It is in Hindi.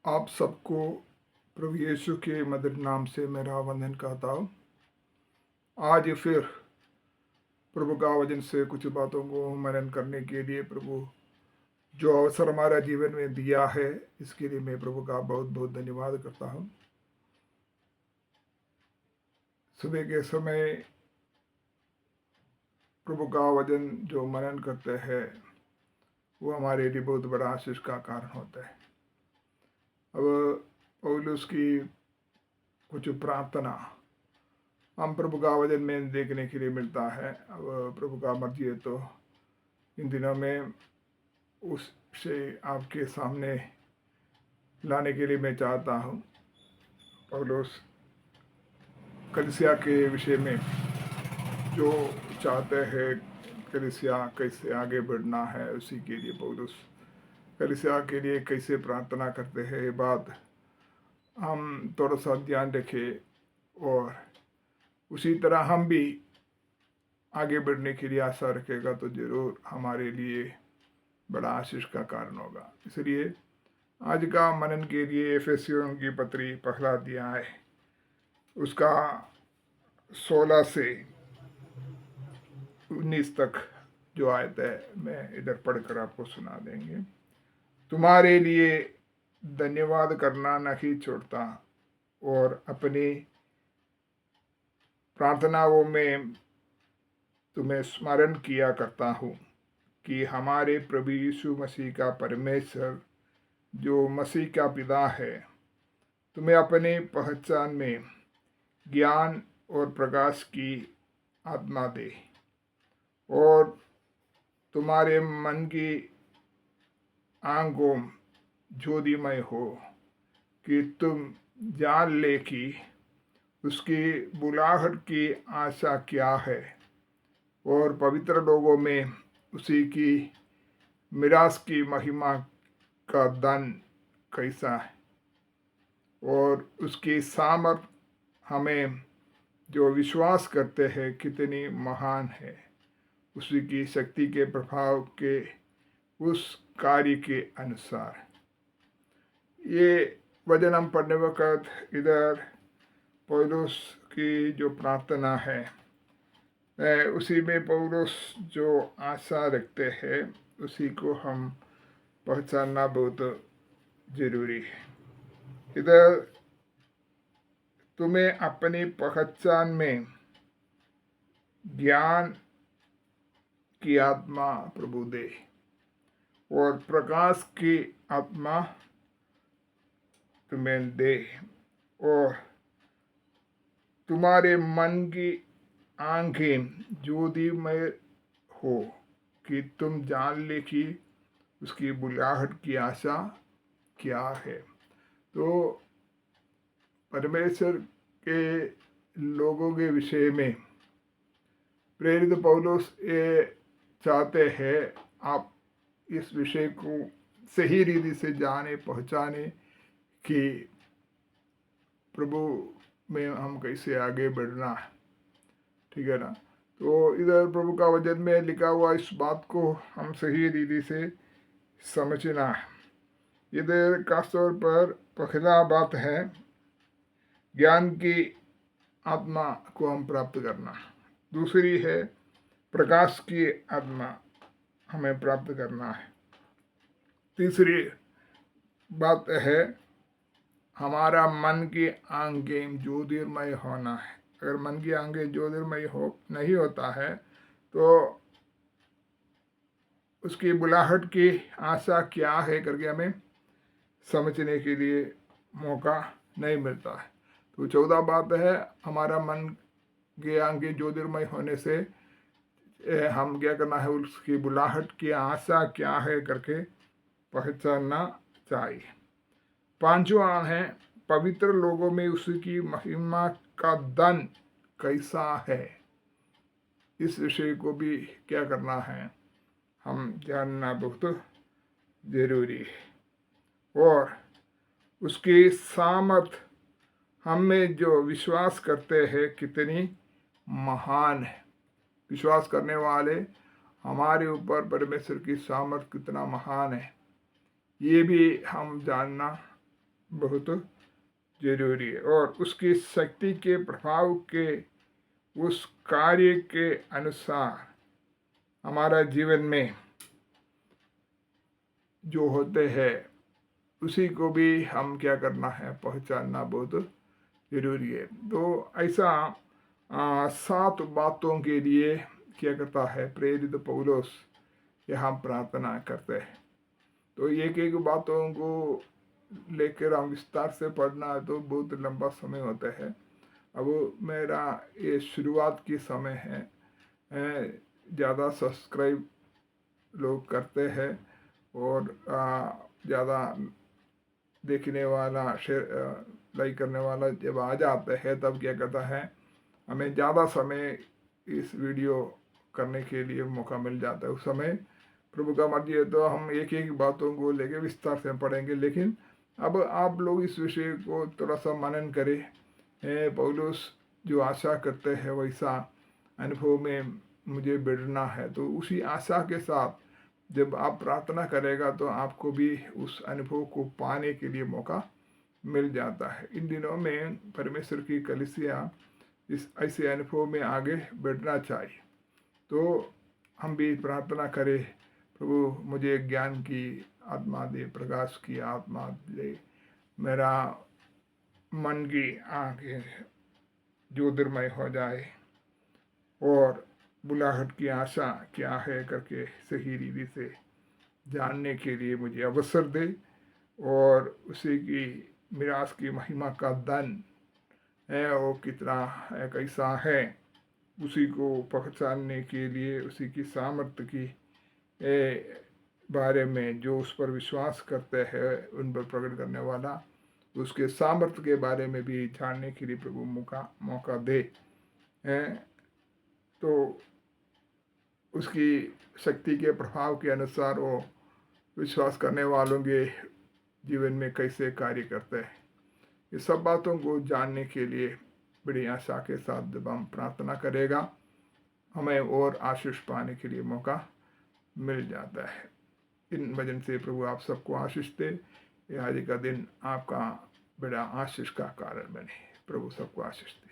आप सबको प्रभु यीशु के मधुर नाम से मेरा वंदन करता हूँ। आज फिर प्रभु का वचन से कुछ बातों को मनन करने के लिए प्रभु जो अवसर हमारा जीवन में दिया है, इसके लिए मैं प्रभु का बहुत बहुत धन्यवाद करता हूँ। सुबह के समय प्रभु का वचन जो मनन करते हैं वो हमारे लिए बहुत बड़ा आशीष का कारण होता है। अब पौलुस की कुछ प्रार्थना हम प्रभु का वचन में देखने के लिए मिलता है। अब प्रभु का मर्जी है तो इन दिनों में उससे आपके सामने लाने के लिए मैं चाहता हूँ। पौलुस कलीसिया के विषय में जो चाहते हैं, कलीसिया कैसे आगे बढ़ना है, उसी के लिए पौलुस कलीसिया के लिए कैसे प्रार्थना करते हैं, ये बात हम थोड़ा सा ध्यान रखें और उसी तरह हम भी आगे बढ़ने के लिए आशा रखेगा तो ज़रूर हमारे लिए बड़ा आशीष का कारण होगा। इसलिए आज का मनन के लिए एफेसियों की पत्री पहला अध्याय है, उसका 16 से 19 तक जो आयत है मैं इधर पढ़कर आपको सुना देंगे। तुम्हारे लिए धन्यवाद करना नहीं छोड़ता और अपनी प्रार्थनाओं में तुम्हें स्मरण किया करता हूँ कि हमारे प्रभु यीशु मसीह का परमेश्वर जो मसीह का पिता है तुम्हें अपने पहचान में ज्ञान और प्रकाश की आत्मा दे और तुम्हारे मन की आंखों ज्योतिमय हो कि तुम जान ले कि उसकी बुलाहट की आशा क्या है और पवित्र लोगों में उसी की मिरास की महिमा का दान कैसा है और उसकी सामर्थ हमें जो विश्वास करते हैं कितनी महान है, उसी की शक्ति के प्रभाव के उस कार्य के अनुसार। ये वचन हम पढ़ने वक्त इधर पौलुस की जो प्रार्थना है उसी में पौलुस जो आशा रखते हैं उसी को हम पहचानना बहुत जरूरी है। इधर तुम्हें अपनी पहचान में ज्ञान की आत्मा प्रभु दे और प्रकाश की आत्मा तुम्हें दे और तुम्हारे मन की आंखें ज्योतिमय हो कि तुम जान ले कि उसकी बुलाहट की आशा क्या है। तो परमेश्वर के लोगों के विषय में प्रेरित पौलुस ये चाहते हैं आप इस विषय को सही रीति से जाने पहचाने कि प्रभु में हम कैसे आगे बढ़ना है, ठीक है ना। तो इधर प्रभु का वचन में लिखा हुआ इस बात को हम सही रीति से समझना है। इधर खास तौर पर पहला बात है ज्ञान की आत्मा को हम प्राप्त करना, दूसरी है प्रकाश की आत्मा हमें प्राप्त करना है, तीसरी बात है हमारा मन की आंखें ज्योतिर्मय होना है। अगर मन की आंखें ज्योतिर्मय नहीं होता है तो उसकी बुलाहट की आशा क्या है करके हमें समझने के लिए मौका नहीं मिलता है। तो 14 बात है हमारा मन की आंखें ज्योतिर्मय होने से हम क्या करना है, उसकी बुलाहट की आशा क्या है करके पहचानना चाहिए। पांचवा है पवित्र लोगों में उसकी महिमा का दान कैसा है। इस विषय को भी क्या करना है, हम जानना बहुत जरूरी है। और उसकी सामर्थ हमें जो विश्वास करते हैं कितनी महान है। विश्वास करने वाले हमारे ऊपर परमेश्वर की सामर्थ कितना महान है, ये भी हम जानना बहुत जरूरी है। और उसकी शक्ति के प्रभाव के उस कार्य के अनुसार हमारा जीवन में जो होते हैं उसी को भी हम क्या करना है, पहचानना बहुत जरूरी है। तो ऐसा 7 बातों के लिए क्या करता है प्रेरित पौलुस यहाँ प्रार्थना करते हैं। तो एक एक बातों को लेकर हम विस्तार से पढ़ना है तो बहुत लंबा समय होता है। अब मेरा ये शुरुआत की समय है, ज़्यादा सब्सक्राइब लोग करते हैं और ज़्यादा देखने वाला, शेयर लाइक करने वाला जब आ जाता है तब क्या करता है, हमें ज़्यादा समय इस वीडियो करने के लिए मौका मिल जाता है। उस समय प्रभु का मर्जी है तो हम एक एक बातों को लेकर विस्तार से पढ़ेंगे। लेकिन अब आप लोग इस विषय को थोड़ा सा मनन करें। पौलुस जो आशा करते हैं वैसा अनुभव में मुझे बढ़ना है, तो उसी आशा के साथ जब आप प्रार्थना करेगा तो आपको भी उस अनुभव को पाने के लिए मौका मिल जाता है। इन दिनों में परमेश्वर की कलीसिया इस ऐसे अनुभव में आगे बढ़ना चाहिए। तो हम भी प्रार्थना करें, प्रभु मुझे ज्ञान की आत्मा दे, प्रकाश की आत्मा दे, मेरा मन की आँखें ज्योतिर्मय हो जाए और बुलाहट की आशा क्या है करके सही रीति से जानने के लिए मुझे अवसर दे, और उसी की मिरास की महिमा का धन है वो कितना है, कैसा है, उसी को पहचानने के लिए उसी की सामर्थ्य की बारे में जो उस पर विश्वास करते हैं उन पर प्रकट करने वाला, उसके सामर्थ्य के बारे में भी जानने के लिए प्रभु मौका दे। तो उसकी शक्ति के प्रभाव के अनुसार वो विश्वास करने वालों के जीवन में कैसे कार्य करते हैं, ये सब बातों को जानने के लिए बड़ी आशा के साथ जब हम प्रार्थना करेगा हमें और आशीष पाने के लिए मौका मिल जाता है। इन वजन से प्रभु आप सबको आशीष दे। ये आज का दिन आपका बड़ा आशीष का कारण बने। प्रभु सबको आशीष दे।